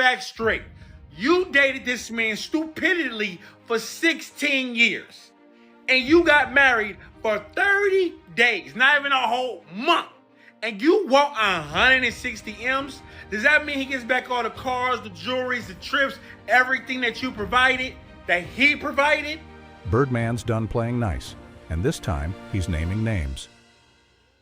facts straight. You dated this man stupidly for 16 years. And you got married for 30 days, not even a whole month. And you want 160 M's? Does that mean he gets back all the cars, the jewelries, the trips, everything that you provided, that he provided? Birdman's done playing nice, and this time he's naming names.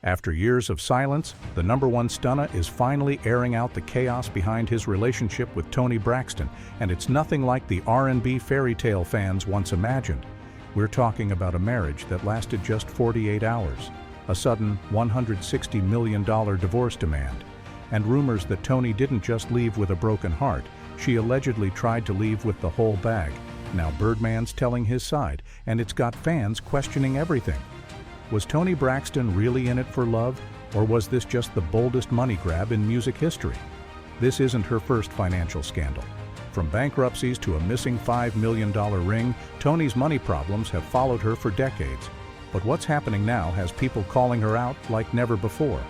After years of silence, the #1 stunner is finally airing out the chaos behind his relationship with Toni Braxton, and it's nothing like the R&B fairy tale fans once imagined. We're talking about a marriage that lasted just 48 hours, a sudden $160 million divorce demand, and rumors that Toni didn't just leave with a broken heart, she allegedly tried to leave with the whole bag. Now Birdman's telling his side, and it's got fans questioning everything. Was Toni Braxton really in it for love, or was this just the boldest money grab in music history? This isn't her first financial scandal. From bankruptcies to a missing $5 million ring, Toni's money problems have followed her for decades. But what's happening now has people calling her out like never before.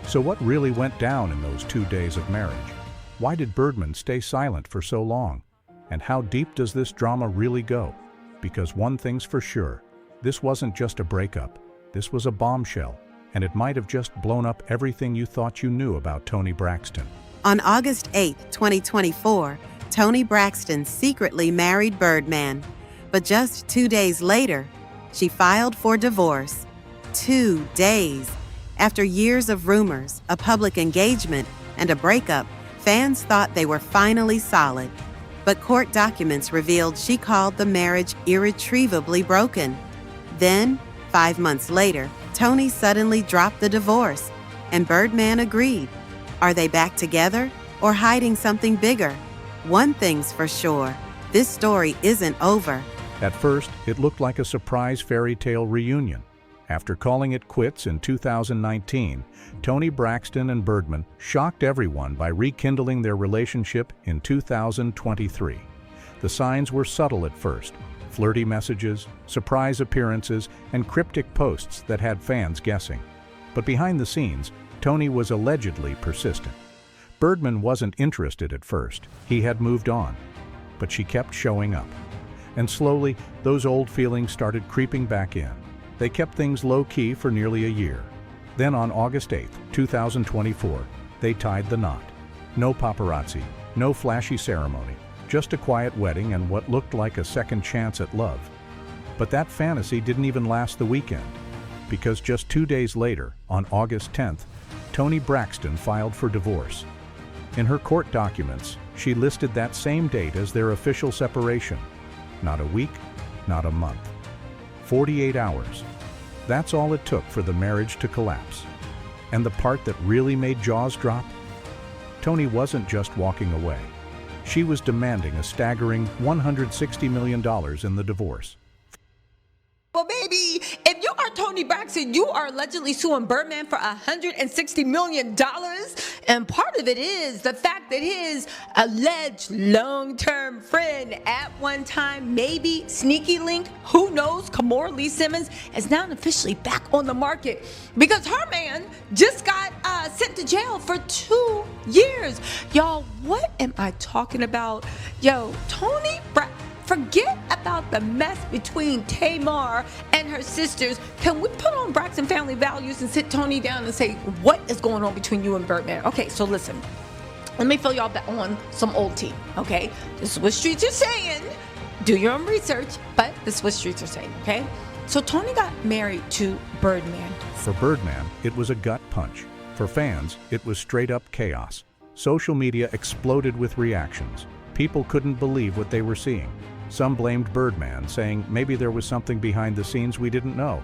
So what really went down in those 2 days of marriage? Why did Birdman stay silent for so long? And how deep does this drama really go? Because one thing's for sure, this wasn't just a breakup. This was a bombshell, and it might have just blown up everything you thought you knew about Toni Braxton. On August 8, 2024, Toni Braxton secretly married Birdman. But just 2 days later, she filed for divorce. 2 days. After years of rumors, a public engagement, and a breakup, fans thought they were finally solid. But court documents revealed she called the marriage irretrievably broken. Then, 5 months later, Toni suddenly dropped the divorce, and Birdman agreed. Are they back together or hiding something bigger? One thing's for sure, this story isn't over. At first, it looked like a surprise fairy tale reunion. After calling it quits in 2019, Toni Braxton and Birdman shocked everyone by rekindling their relationship in 2023. The signs were subtle at first: flirty messages, surprise appearances, and cryptic posts that had fans guessing. But behind the scenes, Toni was allegedly persistent. Birdman wasn't interested at first. He had moved on. But she kept showing up. And slowly, those old feelings started creeping back in. They kept things low-key for nearly a year. Then on August 8, 2024, they tied the knot. No paparazzi, no flashy ceremony, just a quiet wedding and what looked like a second chance at love. But that fantasy didn't even last the weekend, because just 2 days later, on August 10th, Toni Braxton filed for divorce. In her court documents, she listed that same date as their official separation. Not a week, not a month. 48 hours. That's all it took for the marriage to collapse. And the part that really made jaws drop? Toni wasn't just walking away. She was demanding a staggering $160 million in the divorce. Well, baby, if you are Toni Braxton, you are allegedly suing Birdman for $160 million. And part of it is the fact that his alleged long-term friend at one time, maybe sneaky link, who knows, Kamora Lee Simmons, is now officially back on the market because her man just got sent to jail for 2 years. Y'all, what am I talking about? Yo, Toni Braxton. Forget about the mess between Tamar and her sisters. Can we put on Braxton family values and sit Toni down and say, what is going on between you and Birdman? Okay, so listen. Let me fill y'all back on some old tea, okay? This is what streets are saying. Do your own research, but this is what streets are saying, okay? So Toni got married to Birdman. For Birdman, it was a gut punch. For fans, it was straight up chaos. Social media exploded with reactions. People couldn't believe what they were seeing. Some blamed Birdman, saying maybe there was something behind the scenes we didn't know.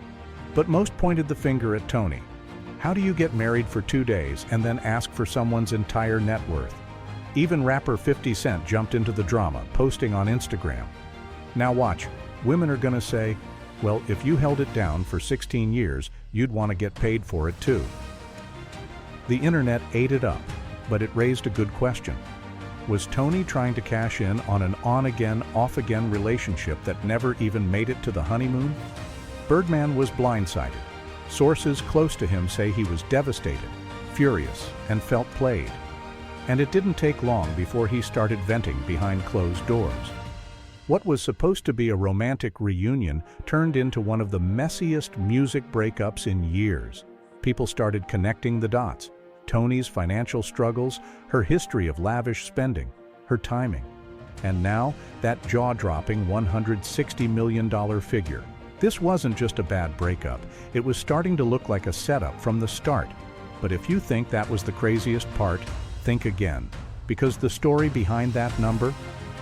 But most pointed the finger at Toni. How do you get married for 2 days and then ask for someone's entire net worth? Even rapper 50 Cent jumped into the drama, posting on Instagram. Now watch, women are gonna say, well, if you held it down for 16 years, you'd want to get paid for it too. The internet ate it up, but it raised a good question. Was Toni trying to cash in on an on-again, off-again relationship that never even made it to the honeymoon? Birdman was blindsided. Sources close to him say he was devastated, furious, and felt played. And it didn't take long before he started venting behind closed doors. What was supposed to be a romantic reunion turned into one of the messiest music breakups in years. People started connecting the dots. Toni's financial struggles, her history of lavish spending, her timing. And now, that jaw-dropping $160 million figure. This wasn't just a bad breakup. It was starting to look like a setup from the start. But if you think that was the craziest part, think again. Because the story behind that number,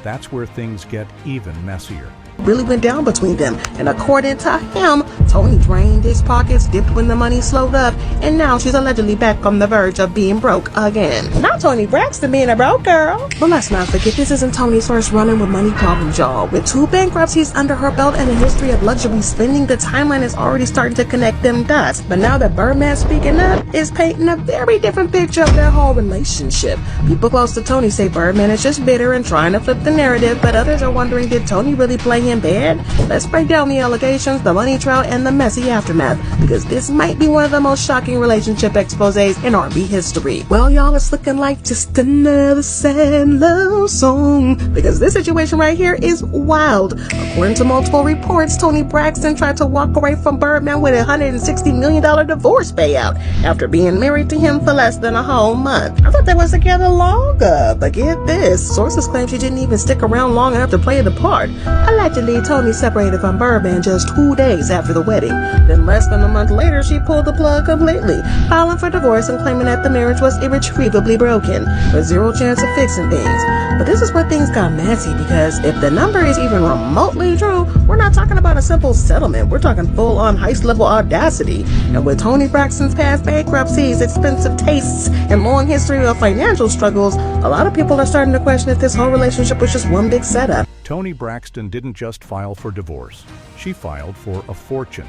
that's where things get even messier. Really went down between them, and according to him, Toni drained his pockets, dipped when the money slowed up, and now she's allegedly back on the verge of being broke again. Not Toni Braxton being a broke girl. But let's not forget, this isn't Toni's first run-in with money problems, y'all. With 2 bankruptcies under her belt and a history of luxury spending, the timeline is already starting to connect them dots. But now that Birdman speaking up is painting a very different picture of their whole relationship. People close to Toni say Birdman is just bitter and trying to flip the narrative, but others are wondering, did Toni really play him bad? Let's break down the allegations, the money trail, and the messy aftermath, because this might be one of the most shocking relationship exposés in R&B history. Well, y'all, it's looking like just another sad love song, because this situation right here is wild. According to multiple reports, Toni Braxton tried to walk away from Birdman with a $160 million divorce payout after being married to him for less than a whole month. I thought they was together longer, but get this, sources claim she didn't even stick around long enough to play the part. Allegedly, Toni separated from Birdman just 2 days after the wedding. Then less than a month later, she pulled the plug completely, filing for divorce and claiming that the marriage was irretrievably broken, with zero chance of fixing things. But this is where things got messy, because if the number is even remotely true, we're not talking about a simple settlement. We're talking full-on heist-level audacity. And with Toni Braxton's past bankruptcies, expensive tastes, and long history of financial struggles, a lot of people are starting to question if this whole relationship was just one big setup. Toni Braxton didn't just file for divorce. She filed for a fortune.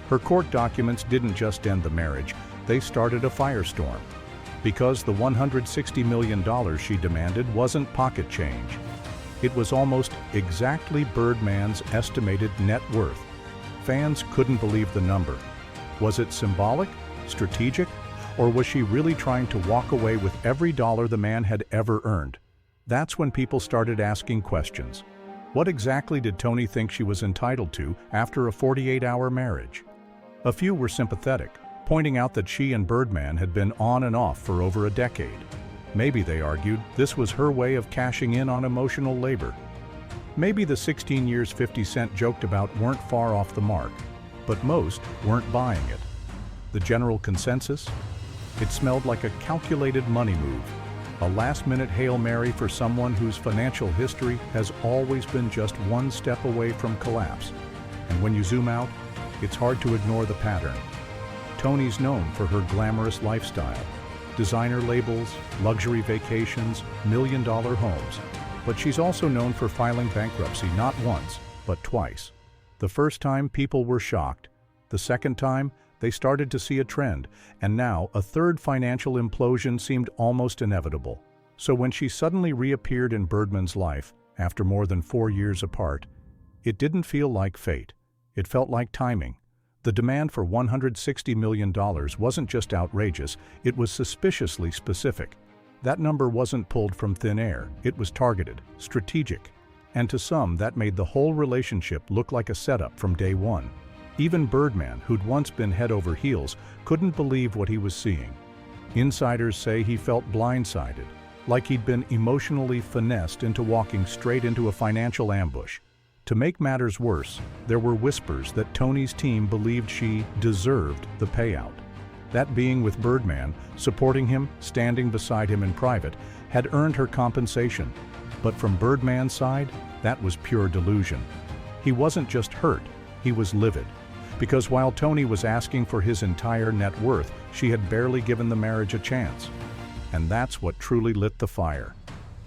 Her court documents didn't just end the marriage, they started a firestorm. Because the $160 million she demanded wasn't pocket change. It was almost exactly Birdman's estimated net worth. Fans couldn't believe the number. Was it symbolic, strategic, or was she really trying to walk away with every dollar the man had ever earned? That's when people started asking questions. What exactly did Toni think she was entitled to after a 48-hour marriage? A few were sympathetic, pointing out that she and Birdman had been on and off for over a decade. Maybe, they argued, this was her way of cashing in on emotional labor. Maybe the 16 years 50 Cent joked about weren't far off the mark, but most weren't buying it. The general consensus? It smelled like a calculated money move. A last-minute Hail Mary for someone whose financial history has always been just one step away from collapse. And when you zoom out, it's hard to ignore the pattern. Toni's known for her glamorous lifestyle. Designer labels, luxury vacations, million-dollar homes. But she's also known for filing bankruptcy not once, but twice. The first time, people were shocked. The second time, they started to see a trend, and now a third financial implosion seemed almost inevitable. So when she suddenly reappeared in Birdman's life, after more than 4 years apart, it didn't feel like fate. It felt like timing. The demand for $160 million wasn't just outrageous, it was suspiciously specific. That number wasn't pulled from thin air, it was targeted, strategic. And to some, that made the whole relationship look like a setup from day one. Even Birdman, who'd once been head over heels, couldn't believe what he was seeing. Insiders say he felt blindsided, like he'd been emotionally finessed into walking straight into a financial ambush. To make matters worse, there were whispers that Toni's team believed she deserved the payout. That being with Birdman, supporting him, standing beside him in private, had earned her compensation. But from Birdman's side, that was pure delusion. He wasn't just hurt, he was livid. Because while Toni was asking for his entire net worth, she had barely given the marriage a chance. And that's what truly lit the fire.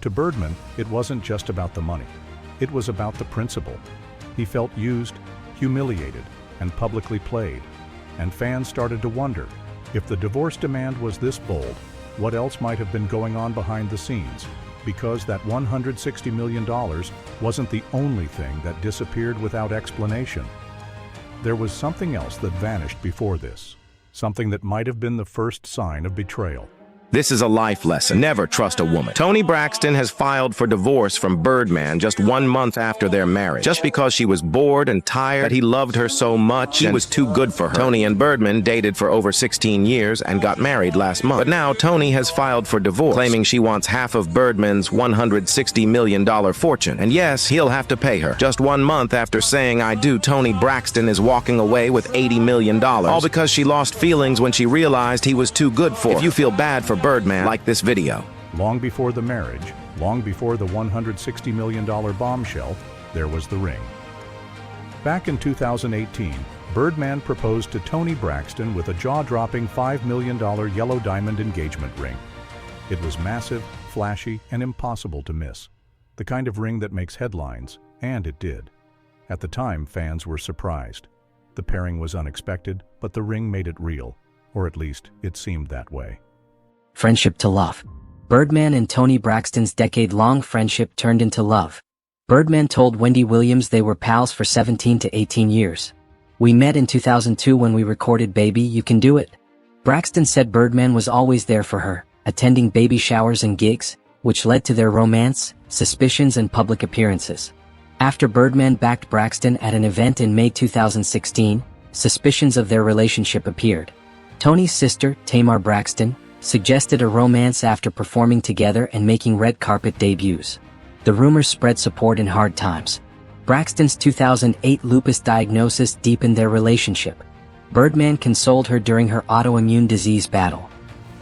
To Birdman, it wasn't just about the money. It was about the principle. He felt used, humiliated, and publicly played. And fans started to wonder, if the divorce demand was this bold, what else might have been going on behind the scenes? Because that $160 million wasn't the only thing that disappeared without explanation. There was something else that vanished before this, something that might have been the first sign of betrayal. This is a life lesson. Never trust a woman. Toni Braxton has filed for divorce from Birdman just 1 month after their marriage. Just because she was bored and tired that he loved her so much, he was too good for her. Toni and Birdman dated for over 16 years and got married last month. But now Toni has filed for divorce, claiming she wants half of Birdman's $160 million fortune. And yes, he'll have to pay her. Just 1 month after saying "I do," Toni Braxton is walking away with $80 million. All because she lost feelings when she realized he was too good for her. If you feel bad for Birdman, like this video. Long before the marriage, long before the $160 million bombshell, there was the ring. Back in 2018, Birdman proposed to Toni Braxton with a jaw-dropping $5 million yellow diamond engagement ring. It was massive, flashy, and impossible to miss. The kind of ring that makes headlines, and it did. At the time, fans were surprised. The pairing was unexpected, but the ring made it real, or at least it seemed that way. Friendship to love. Birdman and Toni Braxton's decade-long friendship turned into love. Birdman told Wendy Williams they were pals for 17 to 18 years. "We met in 2002 when we recorded Baby, You Can Do It." Braxton said Birdman was always there for her, attending baby showers and gigs, which led to their romance, suspicions, and public appearances. After Birdman backed Braxton at an event in May 2016, suspicions of their relationship appeared. Toni's sister, Tamar Braxton, suggested a romance after performing together and making red carpet debuts. The rumors spread support in hard times. Braxton's 2008 lupus diagnosis deepened their relationship. Birdman consoled her during her autoimmune disease battle.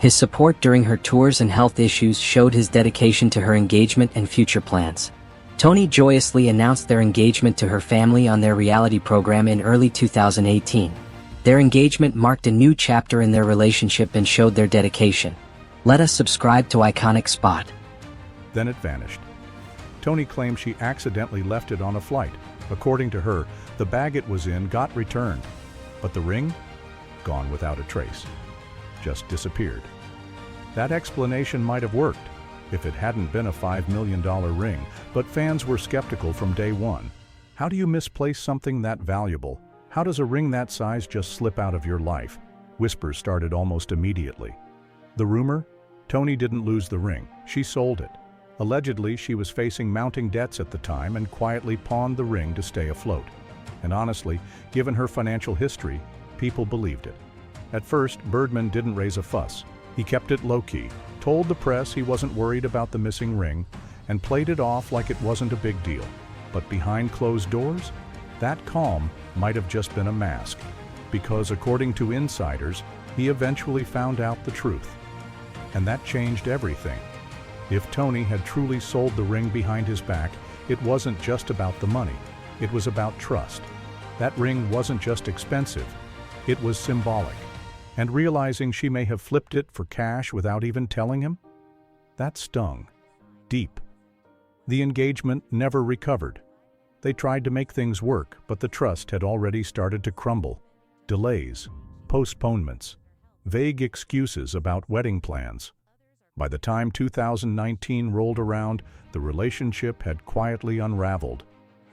His support during her tours and health issues showed his dedication to her engagement and future plans. Toni joyously announced their engagement to her family on their reality program in early 2018. Their engagement marked a new chapter in their relationship and showed their dedication. Let us subscribe to Iconic Spot. Then it vanished. Toni claimed she accidentally left it on a flight. According to her, the bag it was in got returned. But the ring? Gone without a trace. Just disappeared. That explanation might have worked if it hadn't been a $5 million ring, but fans were skeptical from day one. How do you misplace something that valuable? How does a ring that size just slip out of your life? Whispers started almost immediately. The rumor? Toni didn't lose the ring. She sold it. Allegedly, she was facing mounting debts at the time and quietly pawned the ring to stay afloat. And honestly, given her financial history, people believed it. At first, Birdman didn't raise a fuss. He kept it low-key, told the press he wasn't worried about the missing ring, and played it off like it wasn't a big deal. But behind closed doors, that calm might have just been a mask, because according to insiders, he eventually found out the truth. And that changed everything. If Toni had truly sold the ring behind his back, it wasn't just about the money, it was about trust. That ring wasn't just expensive, it was symbolic. And realizing she may have flipped it for cash without even telling him? That stung. Deep. The engagement never recovered. They tried to make things work, but the trust had already started to crumble. Delays, postponements, vague excuses about wedding plans. By the time 2019 rolled around, the relationship had quietly unraveled.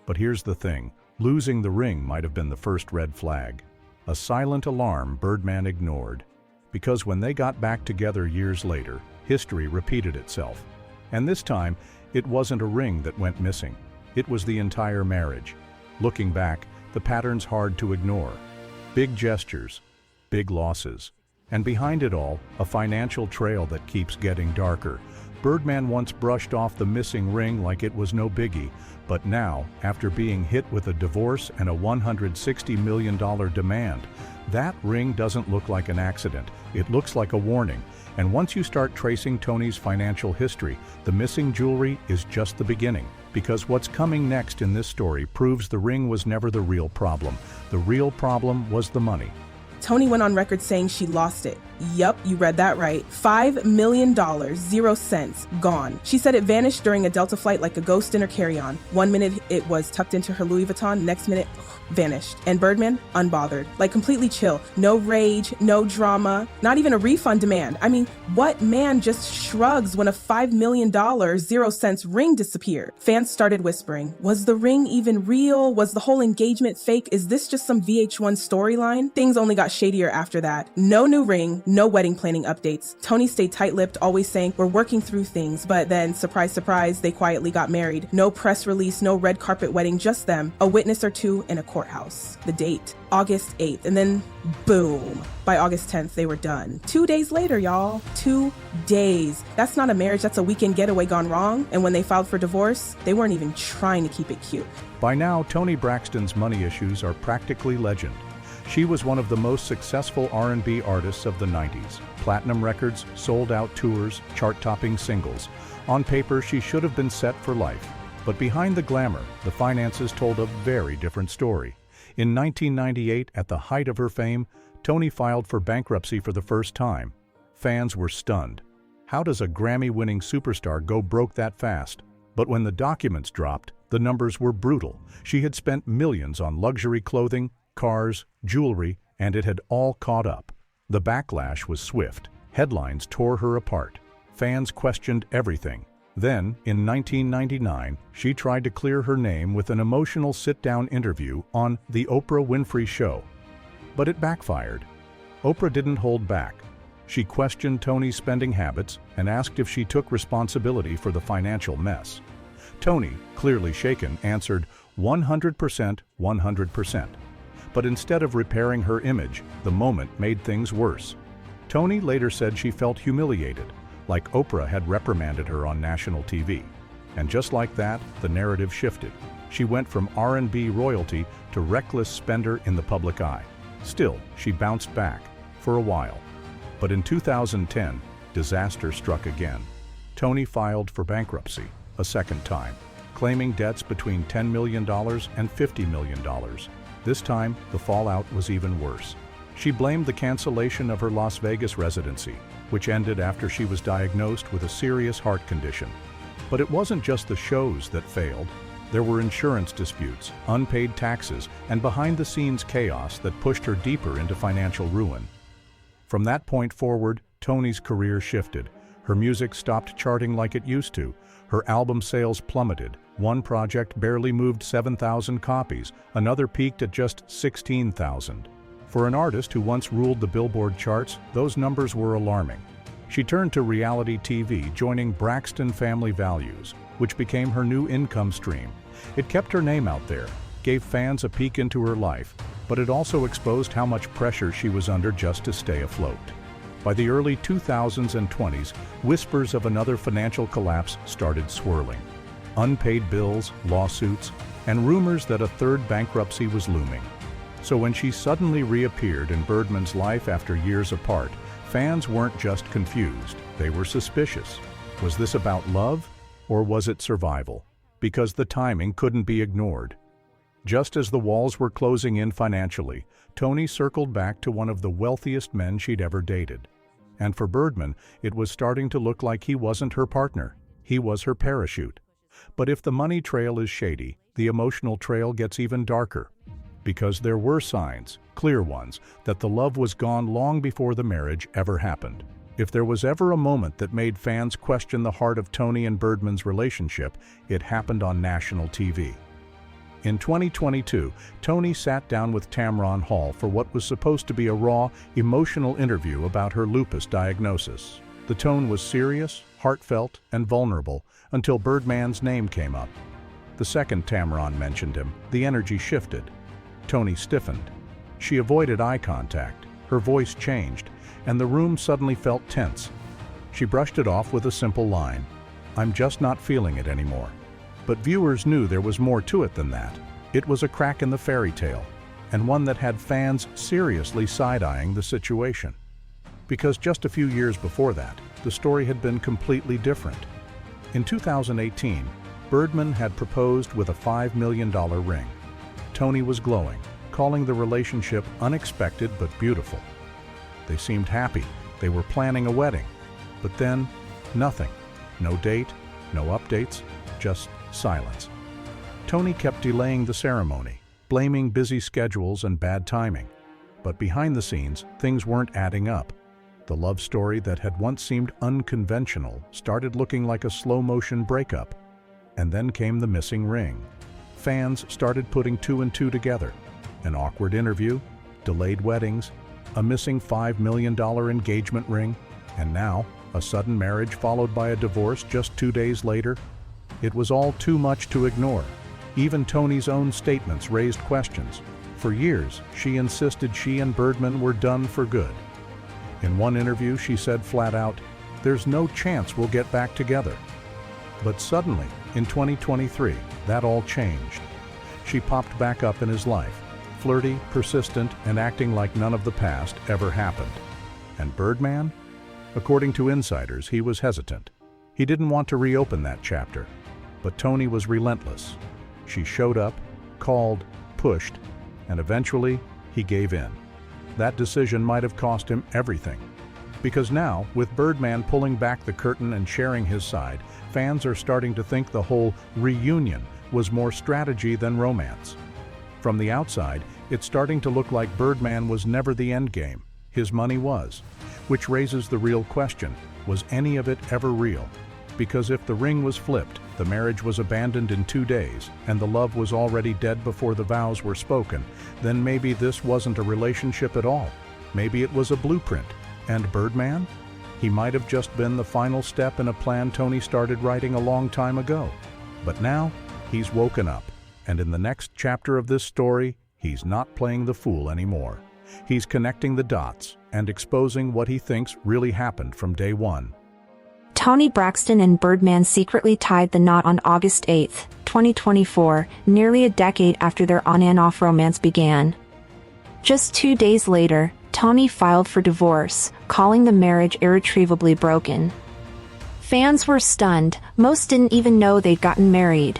But here's the thing, losing the ring might have been the first red flag. A silent alarm Birdman ignored. Because when they got back together years later, history repeated itself. And this time, it wasn't a ring that went missing. It was the entire marriage. Looking back, the pattern's hard to ignore. Big gestures, big losses. And behind it all, a financial trail that keeps getting darker. Birdman once brushed off the missing ring like it was no biggie, but now, after being hit with a divorce and a $160 million demand, that ring doesn't look like an accident. It looks like a warning. And once you start tracing Toni's financial history, the missing jewelry is just the beginning. Because what's coming next in this story proves the ring was never the real problem. The real problem was the money. Toni went on record saying she lost it. Yup, you read that right. $5 million, 0 cents, gone. She said it vanished during a Delta flight like a ghost in her carry-on. 1 minute it was tucked into her Louis Vuitton, next minute vanished. And Birdman, unbothered, like completely chill. No rage, no drama, not even a refund demand. I mean, what man just shrugs when a $5 million, 0 cents ring disappeared? Fans started whispering, was the ring even real? Was the whole engagement fake? Is this just some VH1 storyline? Things only got shadier after that. No new ring, No wedding planning updates. Toni stayed tight-lipped, always saying, "We're working through things," but then, surprise, surprise, they quietly got married. No press release, no red carpet wedding, just them, a witness or two in a courthouse. The date, August 8th, and then boom. By August 10th, they were done. 2 days later, y'all. 2 days. That's not a marriage, that's a weekend getaway gone wrong. And when they filed for divorce, they weren't even trying to keep it cute. By now, Toni Braxton's money issues are practically legend. She was one of the most successful R&B artists of the 90s. Platinum records, sold-out tours, chart-topping singles. On paper, she should have been set for life. But behind the glamour, the finances told a very different story. In 1998, at the height of her fame, Toni filed for bankruptcy for the first time. Fans were stunned. How does a Grammy-winning superstar go broke that fast? But when the documents dropped, the numbers were brutal. She had spent millions on luxury clothing, cars, jewelry, and it had all caught up. The backlash was swift. Headlines tore her apart. Fans questioned everything. Then, in 1999, she tried to clear her name with an emotional sit-down interview on The Oprah Winfrey Show. But it backfired. Oprah didn't hold back. She questioned Toni's spending habits and asked if she took responsibility for the financial mess. Toni, clearly shaken, answered, 100%, 100%. But instead of repairing her image, the moment made things worse. Toni later said she felt humiliated, like Oprah had reprimanded her on national TV. And just like that, the narrative shifted. She went from R&B royalty to reckless spender in the public eye. Still, she bounced back, for a while. But in 2010, disaster struck again. Toni filed for bankruptcy, a second time, claiming debts between $10 million and $50 million. This time, the fallout was even worse. She blamed the cancellation of her Las Vegas residency, which ended after she was diagnosed with a serious heart condition. But it wasn't just the shows that failed. There were insurance disputes, unpaid taxes, and behind-the-scenes chaos that pushed her deeper into financial ruin. From that point forward, Toni's career shifted. Her music stopped charting like it used to. Her album sales plummeted. One project barely moved 7,000 copies, another peaked at just 16,000. For an artist who once ruled the Billboard charts, those numbers were alarming. She turned to reality TV, joining Braxton Family Values, which became her new income stream. It kept her name out there, gave fans a peek into her life, but it also exposed how much pressure she was under just to stay afloat. By the early 2000s and 20s, whispers of another financial collapse started swirling. Unpaid bills, lawsuits, and rumors that a third bankruptcy was looming. So when she suddenly reappeared in Birdman's life after years apart, fans weren't just confused, they were suspicious. Was this about love, or was it survival? Because the timing couldn't be ignored. Just as the walls were closing in financially, Toni circled back to one of the wealthiest men she'd ever dated. And for Birdman, it was starting to look like he wasn't her partner, he was her parachute. But if the money trail is shady, the emotional trail gets even darker. Because there were signs, clear ones, that the love was gone long before the marriage ever happened. If there was ever a moment that made fans question the heart of Toni and Birdman's relationship, it happened on national TV. In 2022, Toni sat down with Tamron Hall for what was supposed to be a raw, emotional interview about her lupus diagnosis. The tone was serious, heartfelt, and vulnerable until Birdman's name came up. The second Tamron mentioned him, the energy shifted. Toni stiffened. She avoided eye contact, her voice changed, and the room suddenly felt tense. She brushed it off with a simple line, "I'm just not feeling it anymore." But viewers knew there was more to it than that. It was a crack in the fairy tale, and one that had fans seriously side-eyeing the situation. Because just a few years before that, the story had been completely different. In 2018, Birdman had proposed with a $5 million ring. Toni was glowing, calling the relationship unexpected but beautiful. They seemed happy, they were planning a wedding. But then, nothing. No date, no updates, just silence. Toni kept delaying the ceremony, blaming busy schedules and bad timing. But behind the scenes, things weren't adding up. The love story that had once seemed unconventional started looking like a slow-motion breakup. And then came the missing ring. Fans started putting two and two together. An awkward interview, delayed weddings, a missing $5 million engagement ring, and now a sudden marriage followed by a divorce just 2 days later. It was all too much to ignore. Even Toni's own statements raised questions. For years, she insisted she and Birdman were done for good. In one interview, she said flat out, "There's no chance we'll get back together." But suddenly, in 2023, that all changed. She popped back up in his life, flirty, persistent, and acting like none of the past ever happened. And Birdman? According to insiders, he was hesitant. He didn't want to reopen that chapter. But Toni was relentless. She showed up, called, pushed, and eventually, he gave in. That decision might have cost him everything. Because now, with Birdman pulling back the curtain and sharing his side, fans are starting to think the whole reunion was more strategy than romance. From the outside, it's starting to look like Birdman was never the end game. His money was. Which raises the real question, was any of it ever real? Because if the ring was flipped, the marriage was abandoned in 2 days, and the love was already dead before the vows were spoken, then maybe this wasn't a relationship at all. Maybe it was a blueprint. And Birdman? He might have just been the final step in a plan Toni started writing a long time ago. But now, he's woken up, and in the next chapter of this story, he's not playing the fool anymore. He's connecting the dots and exposing what he thinks really happened from day one. Toni Braxton and Birdman secretly tied the knot on August 8, 2024, nearly a decade after their on-and-off romance began. Just 2 days later, Toni filed for divorce, calling the marriage irretrievably broken. Fans were stunned, most didn't even know they'd gotten married.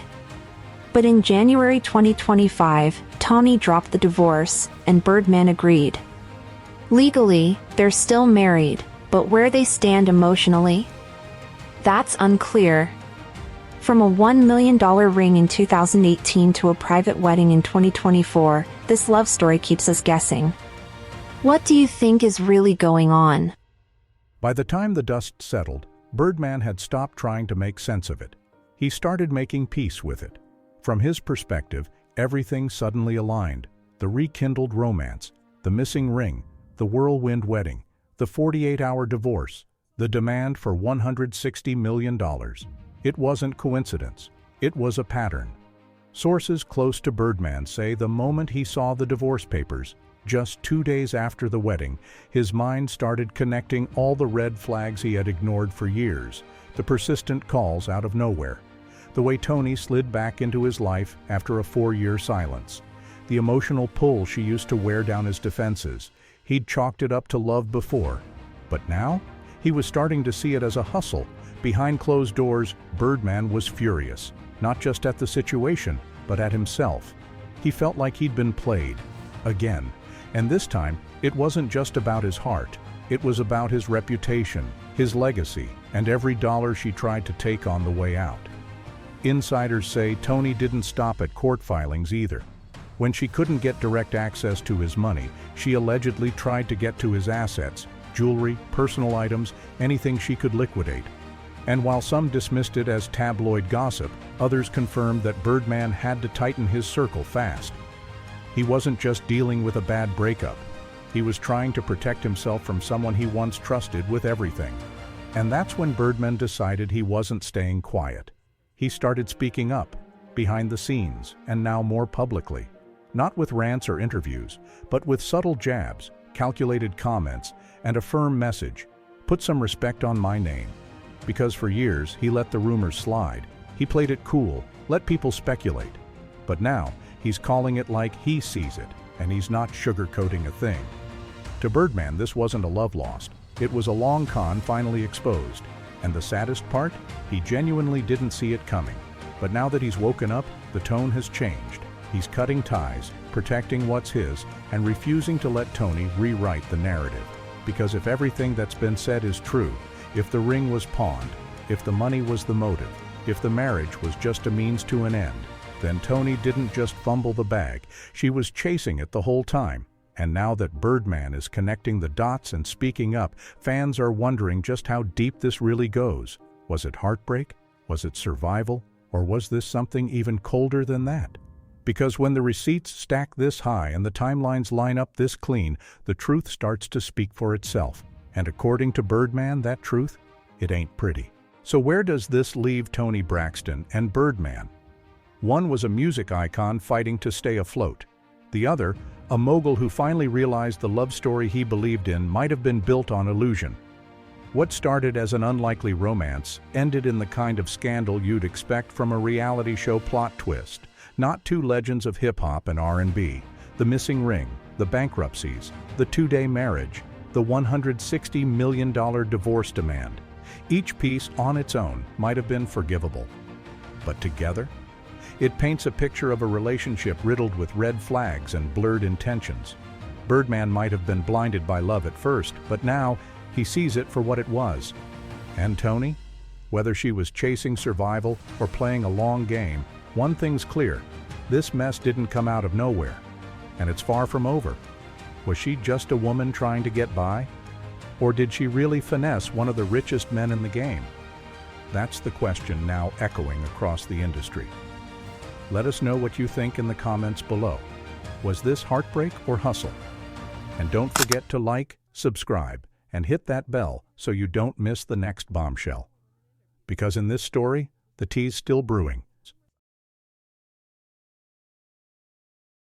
But in January 2025, Toni dropped the divorce, and Birdman agreed. Legally, they're still married, but where they stand emotionally? That's unclear. From a $1 million ring in 2018 to a private wedding in 2024, this love story keeps us guessing. What do you think is really going on? By the time the dust settled, Birdman had stopped trying to make sense of it. He started making peace with it. From his perspective, everything suddenly aligned. The rekindled romance, the missing ring, the whirlwind wedding, the 48-hour divorce, the demand for $160 million. It wasn't coincidence. It was a pattern. Sources close to Birdman say the moment he saw the divorce papers, just 2 days after the wedding, his mind started connecting all the red flags he had ignored for years, the persistent calls out of nowhere, the way Toni slid back into his life after a 4-year silence, the emotional pull she used to wear down his defenses. He'd chalked it up to love before, but now he was starting to see it as a hustle. Behind closed doors, Birdman was furious, not just at the situation, but at himself. He felt like he'd been played, again. And this time, it wasn't just about his heart. It was about his reputation, his legacy, and every dollar she tried to take on the way out. Insiders say Toni didn't stop at court filings either. When she couldn't get direct access to his money, she allegedly tried to get to his assets, jewelry, personal items, anything she could liquidate. And while some dismissed it as tabloid gossip, others confirmed that Birdman had to tighten his circle fast. He wasn't just dealing with a bad breakup. He was trying to protect himself from someone he once trusted with everything. And that's when Birdman decided he wasn't staying quiet. He started speaking up, behind the scenes, and now more publicly. Not with rants or interviews, but with subtle jabs, calculated comments, and a firm message. Put some respect on my name. Because for years, he let the rumors slide. He played it cool, let people speculate. But now, he's calling it like he sees it, and he's not sugarcoating a thing. To Birdman, this wasn't a love lost. It was a long con finally exposed. And the saddest part? He genuinely didn't see it coming. But now that he's woken up, the tone has changed. He's cutting ties, protecting what's his, and refusing to let Toni rewrite the narrative. Because if everything that's been said is true, if the ring was pawned, if the money was the motive, if the marriage was just a means to an end, then Toni didn't just fumble the bag, she was chasing it the whole time. And now that Birdman is connecting the dots and speaking up, fans are wondering just how deep this really goes. Was it heartbreak? Was it survival? Or was this something even colder than that? Because when the receipts stack this high and the timelines line up this clean, the truth starts to speak for itself. And according to Birdman, that truth, it ain't pretty. So where does this leave Toni Braxton and Birdman? One was a music icon fighting to stay afloat. The other, a mogul who finally realized the love story he believed in might have been built on illusion. What started as an unlikely romance ended in the kind of scandal you'd expect from a reality show plot twist. Not two legends of hip-hop and R&B, the missing ring, the bankruptcies, the two-day marriage, the $160 million divorce demand. Each piece on its own might have been forgivable. But together, it paints a picture of a relationship riddled with red flags and blurred intentions. Birdman might have been blinded by love at first, but now he sees it for what it was. And Toni? Whether she was chasing survival or playing a long game, one thing's clear: this mess didn't come out of nowhere, and it's far from over. Was she just a woman trying to get by? Or did she really finesse one of the richest men in the game? That's the question now echoing across the industry. Let us know what you think in the comments below. Was this heartbreak or hustle? And don't forget to like, subscribe, and hit that bell so you don't miss the next bombshell. Because in this story, the tea's still brewing,